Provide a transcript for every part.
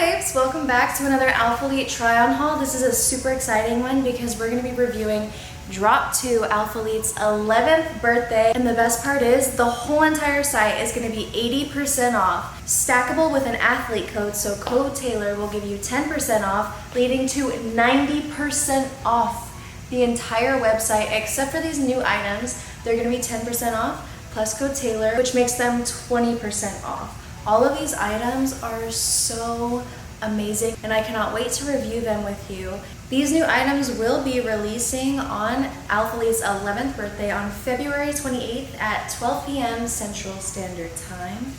babes, welcome back to another Alphalete try-on haul. This is a super exciting one because we're going to be reviewing Drop 2, Alphalete's 11th birthday. And the best part is the whole entire site is going to be 80% off. Stackable with an athlete code, so code Taylor will give you 10% off, leading to 90% off the entire website except for these new items. They're going to be 10% off plus code Taylor, which makes them 20% off. All of these items are so amazing and I cannot wait to review them with you. These new items will be releasing on Alphalete's 11th birthday on February 28th at 12 p.m. Central Standard Time.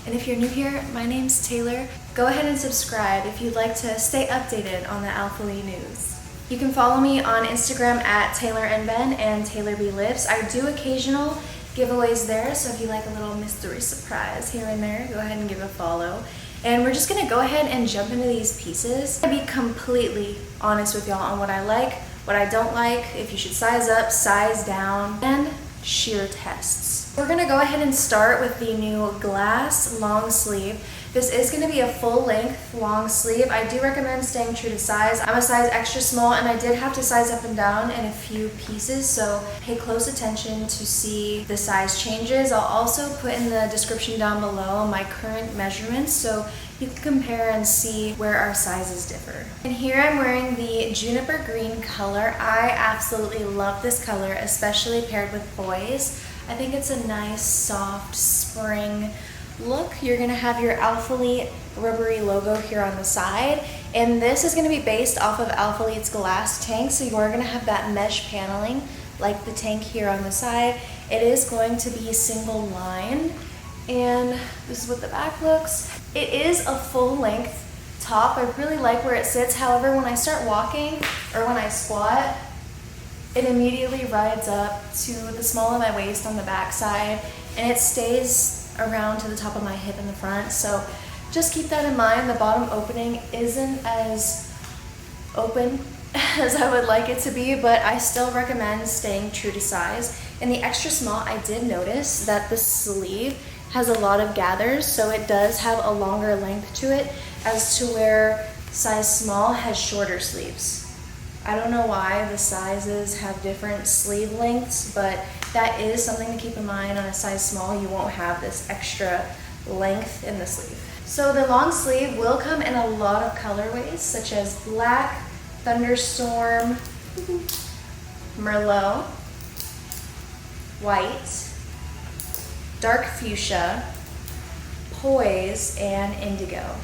And if you're new here, my name's Taylor. Go ahead and subscribe if you'd like to stay updated on the Alphalete news. You can follow me on Instagram at TaylorNBen and TaylorBLives. I do occasional giveaways there, so if you like a little mystery surprise here and there, go ahead and give a follow. And we're just gonna go ahead and jump into these pieces. I'll be completely honest with y'all on what I like, what I don't like, if you should size up, size down, and sheer tests. We're gonna go ahead and start with the new glass long sleeve. This is going to be a full length long sleeve. I do recommend staying true to size. I'm a size extra small and I did have to size up and down in a few pieces, so pay close attention to see the size changes. I'll also put in the description down below my current measurements so you can compare and see where our sizes differ. And here I'm wearing the juniper green color. I absolutely love this color, especially paired with boys. I think it's a nice soft spring look. You're gonna have your Alphalete rubbery logo here on the side, and this is gonna be based off of Alphalete's glass tank, so you are gonna have that mesh paneling like the tank here on the side. It is going to be single line, and this is what the back looks. It is a full length top. I really like where it sits. However, when I start walking or when I squat, it immediately rides up to the small of my waist on the back side, and it stays around to the top of my hip in the front, so just keep that in mind. The bottom opening isn't as open as I would like it to be, but I still recommend staying true to size. In the extra small, I did notice that the sleeve has a lot of gathers, so it does have a longer length to it, as to where size small has shorter sleeves. I don't know why the sizes have different sleeve lengths, but that is something to keep in mind. On a size small, you won't have this extra length in the sleeve. So the long sleeve will come in a lot of colorways, such as black, thunderstorm, merlot, white, dark fuchsia, poise, and indigo.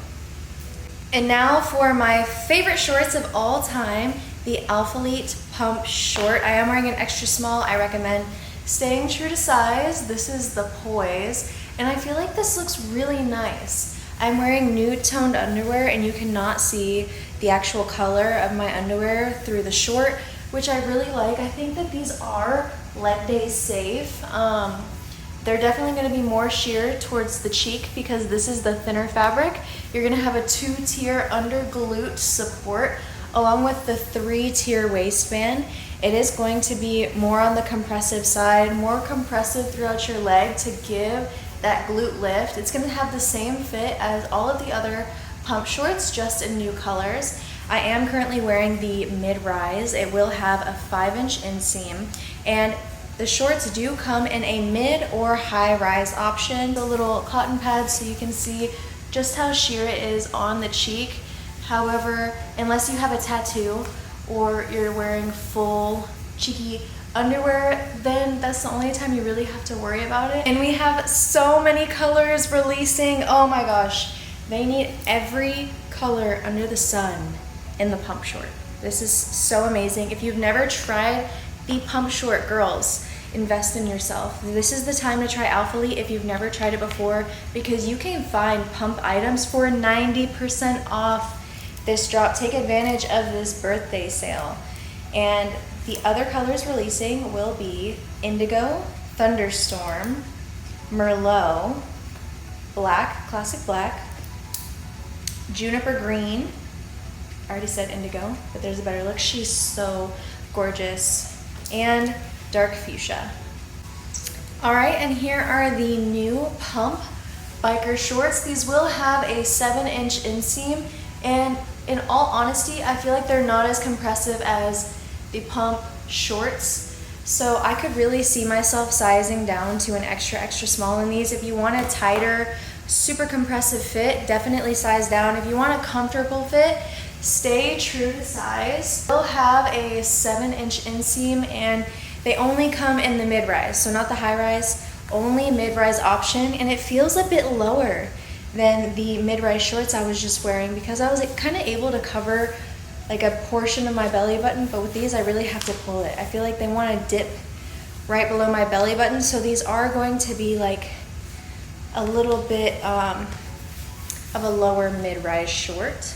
And now for my favorite shorts of all time, the Alphalete pump short. I am wearing an extra small. I recommend staying true to size. This is the poise, and I feel like this looks really nice. I'm wearing nude toned underwear, and you cannot see the actual color of my underwear through the short, which I really like. I think that these are leg day safe. They're definitely going to be more sheer towards the cheek because this is the thinner fabric. You're going to have a 2-tier under glute support along with the 3-tier waistband. It is going to be more on the compressive side, more compressive throughout your leg to give that glute lift. It's going to have the same fit as all of the other pump shorts, just in new colors. I am currently wearing the mid-rise. It will have a 5-inch inseam, and the shorts do come in a mid or high-rise option. The little cotton pads so you can see just how sheer it is on the cheek. However, unless you have a tattoo or you're wearing full cheeky underwear, then that's the only time you really have to worry about it. And we have so many colors releasing. Oh my gosh, they need every color under the sun in the pump short. This is so amazing. If you've never tried the pump short, girls, invest in yourself. This is the time to try Alphalete if you've never tried it before, because you can find pump items for 90% off this drop. Take advantage of this birthday sale. And the other colors releasing will be indigo, thunderstorm, merlot, black, classic black, juniper green. I already said indigo, but there's a better look. She's so gorgeous. And dark fuchsia. All right, and here are the new pump biker shorts. These will have a 7-inch inseam And in all honesty, I feel like they're not as compressive as the pump shorts. So I could really see myself sizing down to an extra, extra small in these. If you want a tighter, super compressive fit, definitely size down. If you want a comfortable fit, stay true to size. They'll have a 7-inch inseam and they only come in the mid-rise, so not the high-rise, only mid-rise option, and it feels a bit lower than the mid-rise shorts I was just wearing because I was like kind of able to cover like a portion of my belly button, but with these I really have to pull it. I feel like they want to dip right below my belly button, so these are going to be like a little bit of a lower mid-rise short.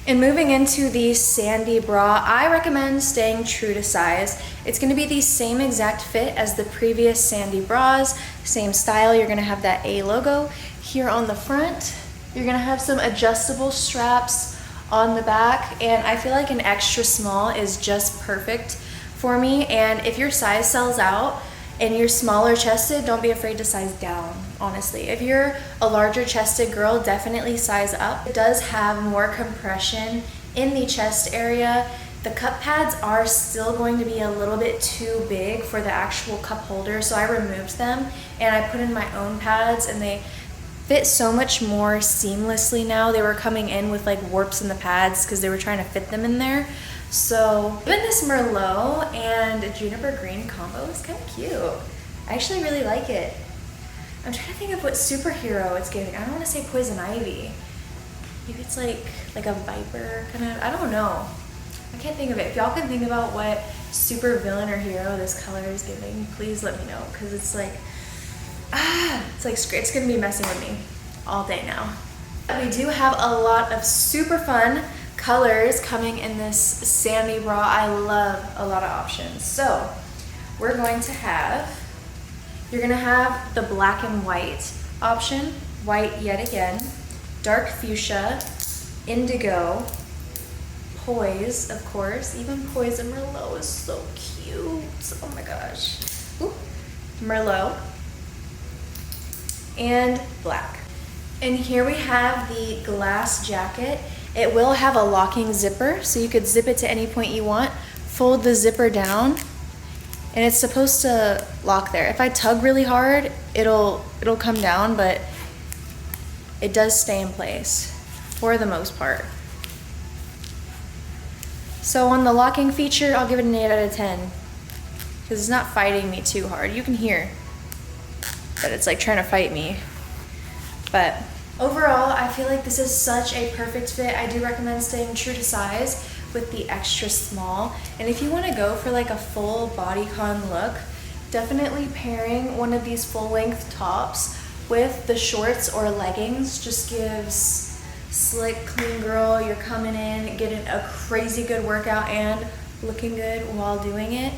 And moving into the sandy bra, I recommend staying true to size. It's gonna be the same exact fit as the previous sandy bras, same style. You're gonna have that A logo here on the front. You're gonna have some adjustable straps on the back, and I feel like an extra small is just perfect for me. And if your size sells out and you're smaller chested, don't be afraid to size down, honestly. If you're a larger chested girl, definitely size up. It does have more compression in the chest area. The cup pads are still going to be a little bit too big for the actual cup holder, so I removed them and I put in my own pads, and they fit so much more seamlessly now. They were coming in with like warps in the pads because they were trying to fit them in there. So even this Merlot and Juniper Green combo is kind of cute. I actually really like it. I'm trying to think of what superhero it's giving. I don't want to say Poison Ivy. Maybe it's like a Viper kind of, I don't know. I can't think of it. If y'all can think about what super villain or hero this color is giving, please let me know, because it's like, it's gonna be messing with me all day now. We do have a lot of super fun colors coming in this sandy bra. I love a lot of options. So we're going to have, you're gonna have the black and white option, white yet again, dark fuchsia, indigo, poise, of course. Even poise and Merlot is so cute. Oh my gosh. Ooh. Merlot, and black. And here we have the glass jacket. It will have a locking zipper, so you could zip it to any point you want, fold the zipper down, and it's supposed to lock there. If I tug really hard, it'll come down, but it does stay in place for the most part. So on the locking feature, I'll give it an 8 out of 10 because it's not fighting me too hard. You can hear that it's like trying to fight me. But overall, I feel like this is such a perfect fit. I do recommend staying true to size with the extra small. And if you want to go for like a full bodycon look, definitely pairing one of these full length tops with the shorts or leggings just gives slick, clean girl. You're coming in, getting a crazy good workout and looking good while doing it.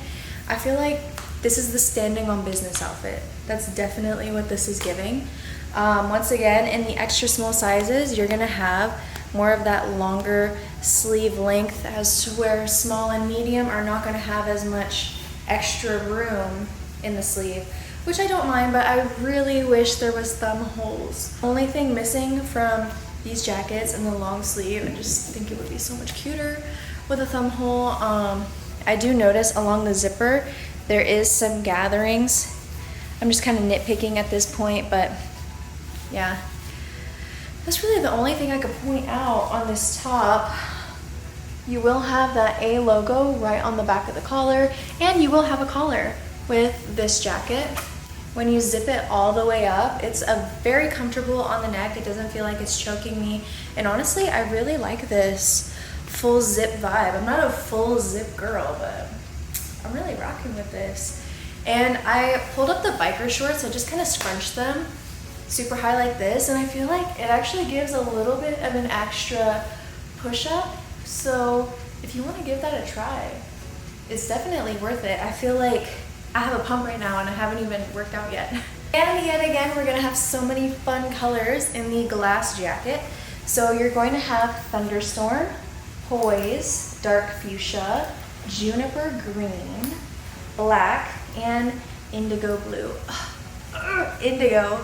I feel like this is the standing on business outfit. That's definitely what this is giving. Once again, in the extra small sizes, you're gonna have more of that longer sleeve length, as to where small and medium are not gonna have as much extra room in the sleeve, which I don't mind, but I really wish there was thumb holes. Only thing missing from these jackets and the long sleeve, I just think it would be so much cuter with a thumb hole. I do notice along the zipper, there is some gatherings. I'm just kind of nitpicking at this point, but yeah. That's really the only thing I could point out on this top. You will have that A logo right on the back of the collar, and you will have a collar with this jacket. When you zip it all the way up, it's very comfortable on the neck. It doesn't feel like it's choking me. And honestly, I really like this full zip vibe. I'm not a full zip girl, but I'm really rocking with this. And I pulled up the biker shorts. I just kind of scrunched them super high like this, and I feel like it actually gives a little bit of an extra push-up. So if you want to give that a try, it's definitely worth it. I feel like I have a pump right now and I haven't even worked out yet. And yet again, we're gonna have so many fun colors in the glass jacket. So you're going to have Thunderstorm, Poise, Dark Fuchsia, Juniper Green, Black, and Indigo Blue. Indigo,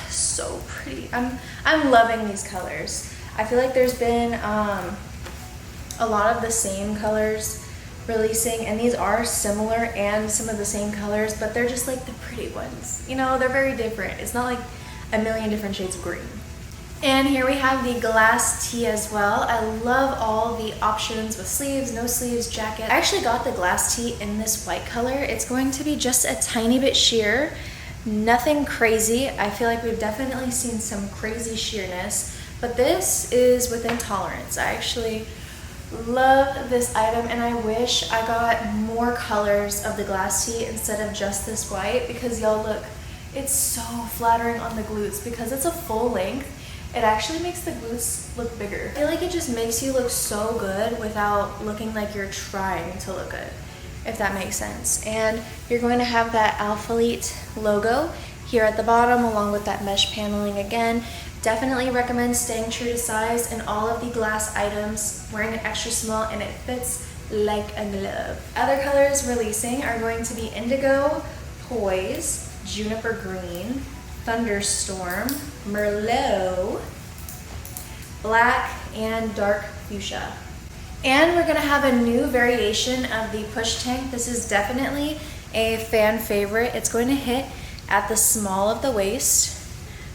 so pretty. I'm loving these colors. I feel like there's been a lot of the same colors releasing, and these are similar and some of the same colors, but they're just like the pretty ones. You know, they're very different. It's not like a million different shades of green. And here we have the glass tee as well. I love all the options with sleeves, no sleeves, jacket. I actually got the glass tee in this white color. It's going to be just a tiny bit sheer, nothing crazy. I feel like we've definitely seen some crazy sheerness, but this is within tolerance. I actually love this item, and I wish I got more colors of the glass tee instead of just this white, because y'all look, it's so flattering on the glutes. Because it's a full length, it actually makes the glutes look bigger. I feel like it just makes you look so good without looking like you're trying to look good, if that makes sense. And you're going to have that Alphalete logo here at the bottom along with that mesh paneling again. Definitely recommend staying true to size in all of the glass items, wearing an extra small, and it fits like a glove. Other colors releasing are going to be indigo, poise, juniper green, thunderstorm, merlot, black, and dark fuchsia. And we're gonna have a new variation of the push tank. This is definitely a fan favorite. It's going to hit at the small of the waist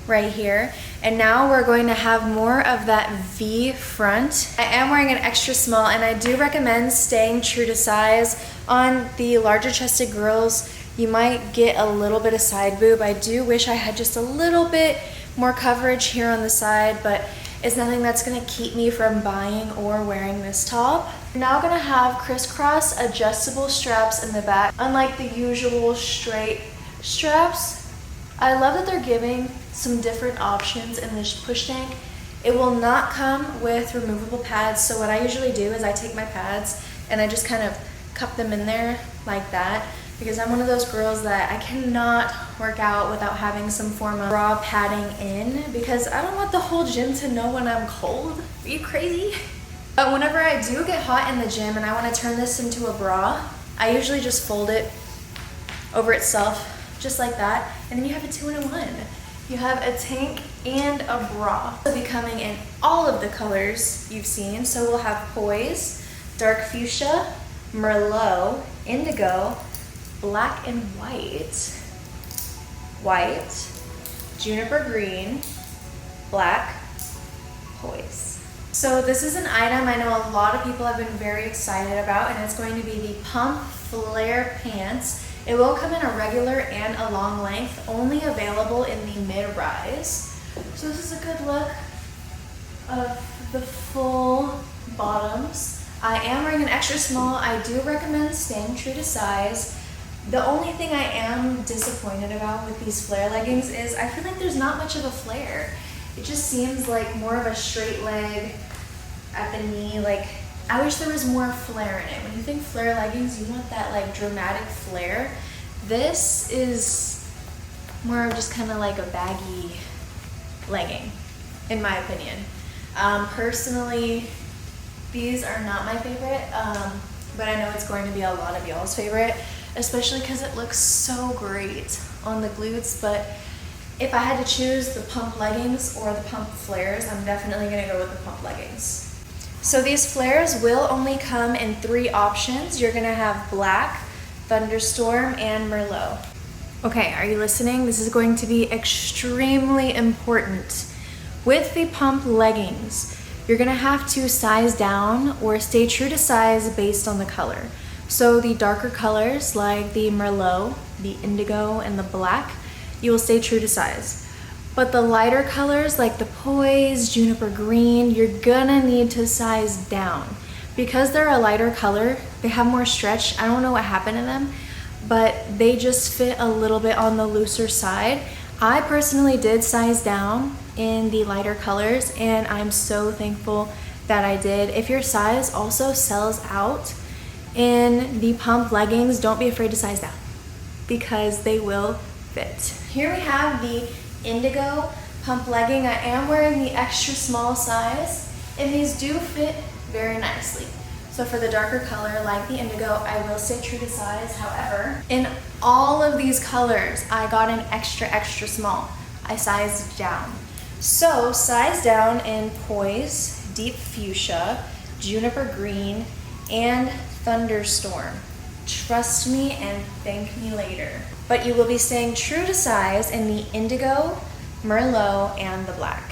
right here. And now we're going to have more of that V front. I am wearing an extra small, and I do recommend staying true to size. On the larger chested girls, you might get a little bit of side boob. I do wish I had just a little bit more coverage here on the side, but it's nothing that's gonna keep me from buying or wearing this top. We're now gonna have crisscross adjustable straps in the back. Unlike the usual straight straps, I love that they're giving some different options in this push tank. It will not come with removable pads, so what I usually do is I take my pads and I just kind of cup them in there like that, because I'm one of those girls that I cannot work out without having some form of bra padding in, because I don't want the whole gym to know when I'm cold. Are you crazy? But whenever I do get hot in the gym and I want to turn this into a bra, I usually just fold it over itself just like that, and then you have a 2-in-1. You have a tank and a bra. It'll be coming in all of the colors you've seen. So we'll have poise, dark fuchsia, merlot, indigo, black and white, white, juniper green, black, poise. So this is an item I know a lot of people have been very excited about, and it's going to be the pump flare pants. It will come in a regular and a long length, only available in the mid-rise. So this is a good look of the full bottoms. I am wearing an extra small. I do recommend staying true to size. The only thing I am disappointed about with these flare leggings is I feel like there's not much of a flare. It just seems like more of a straight leg at the knee. Like, I wish there was more flare in it. When you think flare leggings, you want that like dramatic flare. This is more of just kind of like a baggy legging, in my opinion. Personally, these are not my favorite, but I know it's going to be a lot of y'all's favorite, especially because it looks so great on the glutes. But if I had to choose the pump leggings or the pump flares, I'm definitely gonna go with the pump leggings. So these flares will only come in 3 options. You're gonna have black, thunderstorm, and merlot. Okay, are you listening? This is going to be extremely important. With the pump leggings, you're gonna have to size down or stay true to size based on the color. So the darker colors like the merlot, the indigo, and the black, you will stay true to size. But the lighter colors like the poise, juniper green, you're gonna need to size down. Because they're a lighter color, they have more stretch. I don't know what happened to them, but they just fit a little bit on the looser side. I personally did size down in the lighter colors, and I'm so thankful that I did. If your size also sells out in the pump leggings, don't be afraid to size down, because they will fit. Here we have the indigo pump legging. I am wearing the extra small size, and these do fit very nicely. So for the darker color like the indigo, I will stay true to size. However, in all of these colors, I got an extra small. I sized down. So size down in Poise, Deep Fuchsia, Juniper Green, and Thunderstorm. Trust me and thank me later. But you will be staying true to size in the Indigo, Merlot, and the Black.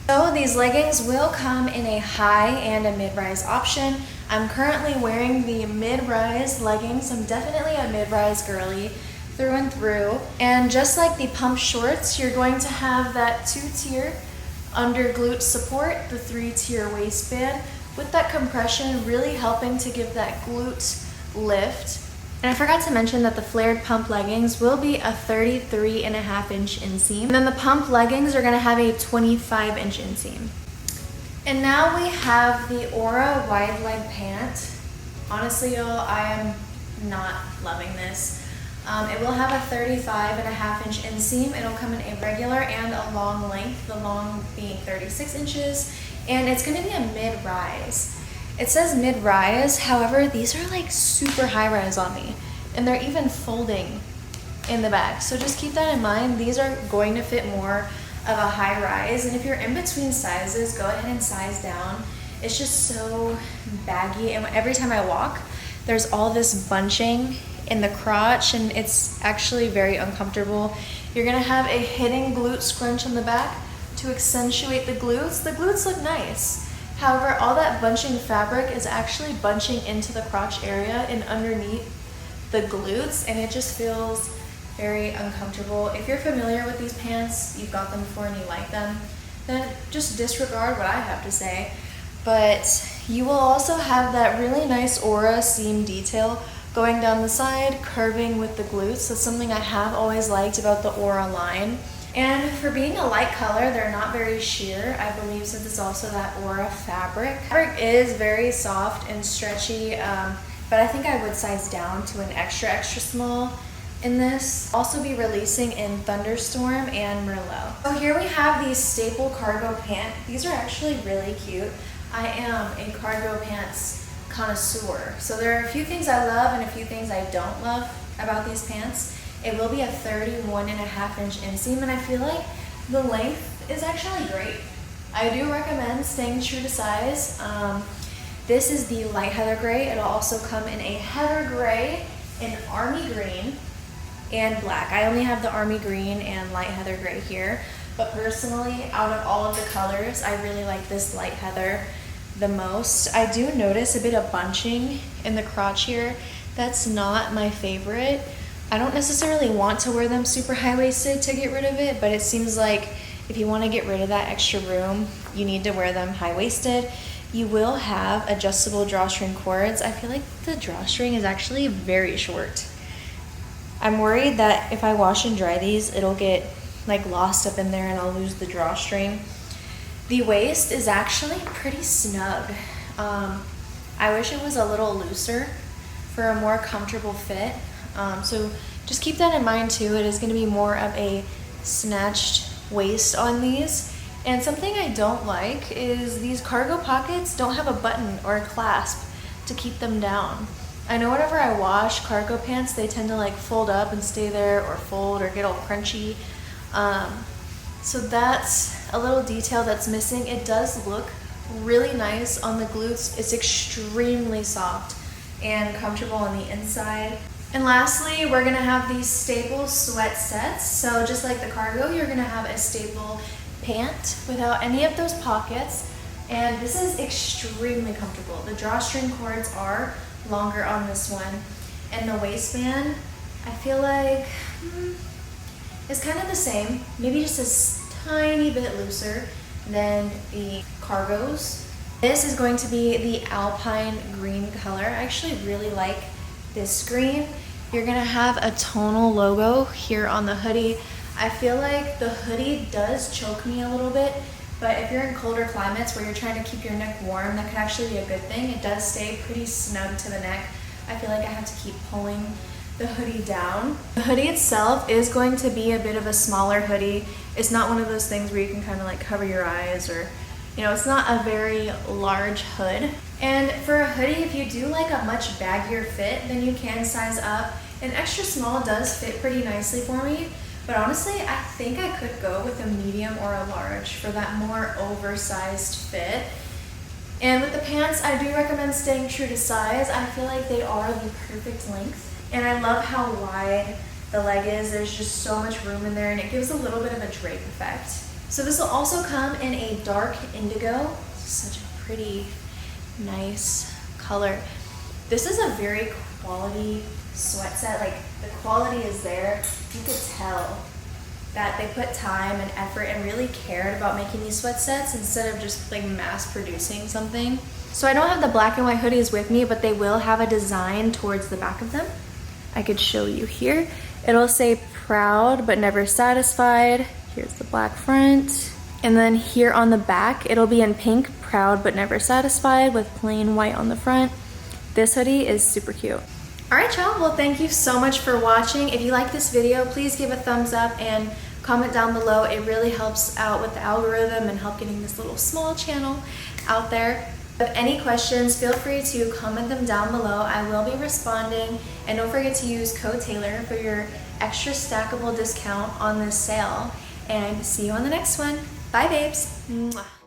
So these leggings will come in a high and a mid-rise option. I'm currently wearing the mid-rise leggings. I'm definitely a mid-rise girly through and through. And just like the pump shorts, you're going to have that 2-tier under glute support, the 3-tier waistband, with that compression really helping to give that glute lift. And I forgot to mention that the flared pump leggings will be a 33.5-inch inseam. And then the pump leggings are gonna have a 25-inch inseam. And now we have the Aura wide leg pant. Honestly, y'all, I am not loving this. It will have a 35.5-inch inseam. It'll come in a regular and a long length, the long being 36 inches. And it's gonna be a mid-rise. It says mid-rise, however, these are like super high-rise on me, and they're even folding in the back. So just keep that in mind. These are going to fit more of a high-rise, and if you're in between sizes, go ahead and size down. It's just so baggy, and every time I walk, there's all this bunching in the crotch, and it's actually very uncomfortable. You're gonna have a hidden glute scrunch on the back to accentuate the glutes. The glutes look nice. However, all that bunching fabric is actually bunching into the crotch area and underneath the glutes, and it just feels very uncomfortable. If you're familiar with these pants, you've got them before and you like them, then just disregard what I have to say. But you will also have that really nice Aura seam detail going down the side, curving with the glutes. That's something I have always liked about the Aura line. And for being a light color, they're not very sheer, I believe, since it's also that Aura fabric. Fabric is very soft and stretchy, but I think I would size down to an extra small in this. Also be releasing in Thunderstorm and Merlot. So here we have these staple cargo pant. These are actually really cute. I am a cargo pants connoisseur. So there are a few things I love and a few things I don't love about these pants. It will be a 31.5-inch inseam, and I feel like the length is actually great. I do recommend staying true to size. This is the light heather gray. It'll also come in a heather gray, an army green, and black. I only have the army green and light heather gray here, but personally, out of all of the colors, I really like this light heather the most. I do notice a bit of bunching in the crotch here. That's not my favorite. I don't necessarily want to wear them super high-waisted to get rid of it, but it seems like if you want to get rid of that extra room, you need to wear them high-waisted. You will have adjustable drawstring cords. I feel like the drawstring is actually very short. I'm worried that if I wash and dry these, it'll get like lost up in there and I'll lose the drawstring. The waist is actually pretty snug. I wish it was a little looser for a more comfortable fit. So just keep that in mind too. It is going to be more of a snatched waist on these. And something I don't like is these cargo pockets don't have a button or a clasp to keep them down. I know whenever I wash cargo pants, they tend to like fold up and stay there, or fold or get all crunchy. So that's a little detail that's missing. It does look really nice on the glutes. It's extremely soft and comfortable on the inside. And lastly, we're gonna have these staple sweat sets. So just like the cargo, you're gonna have a staple pant without any of those pockets. And this is extremely comfortable. The drawstring cords are longer on this one. And the waistband, I feel like, is kind of the same. Maybe just a tiny bit looser than the cargos. This is going to be the Alpine green color. I actually really like this green. You're gonna have a tonal logo here on the hoodie. I feel like the hoodie does choke me a little bit, but if you're in colder climates where you're trying to keep your neck warm, that could actually be a good thing. It does stay pretty snug to the neck. I feel like I have to keep pulling the hoodie down. The hoodie itself is going to be a bit of a smaller hoodie. It's not one of those things where you can kind of like cover your eyes, or, you know, it's not a very large hood. And for a hoodie, if you do like a much baggier fit, then you can size up. An extra small does fit pretty nicely for me, But honestly, I think I could go with a medium or a large for that more oversized fit. And with the pants, I do recommend staying true to size. I feel like they are the perfect length. And I love how wide the leg is. There's just so much room in there, and it gives a little bit of a drape effect. So this will also come in a dark indigo. Such a pretty, nice color. This is a very quality sweat set. Like, the quality is there. You could tell that they put time and effort and really cared about making these sweat sets instead of just like mass producing something. So I don't have the black and white hoodies with me, but they will have a design towards the back of them. I could show you here. It'll say proud but never satisfied. Here's the black front. And then here on the back, it'll be in pink, proud but never satisfied, with plain white on the front. This hoodie is super cute. Alright y'all, well thank you so much for watching. If you like this video, please give a thumbs up and comment down below. It really helps out with the algorithm and help getting this little small channel out there. If you have any questions, feel free to comment them down below. I will be responding. And don't forget to use code Taylor for your extra stackable discount on this sale. And see you on the next one. Bye babes. Mwah.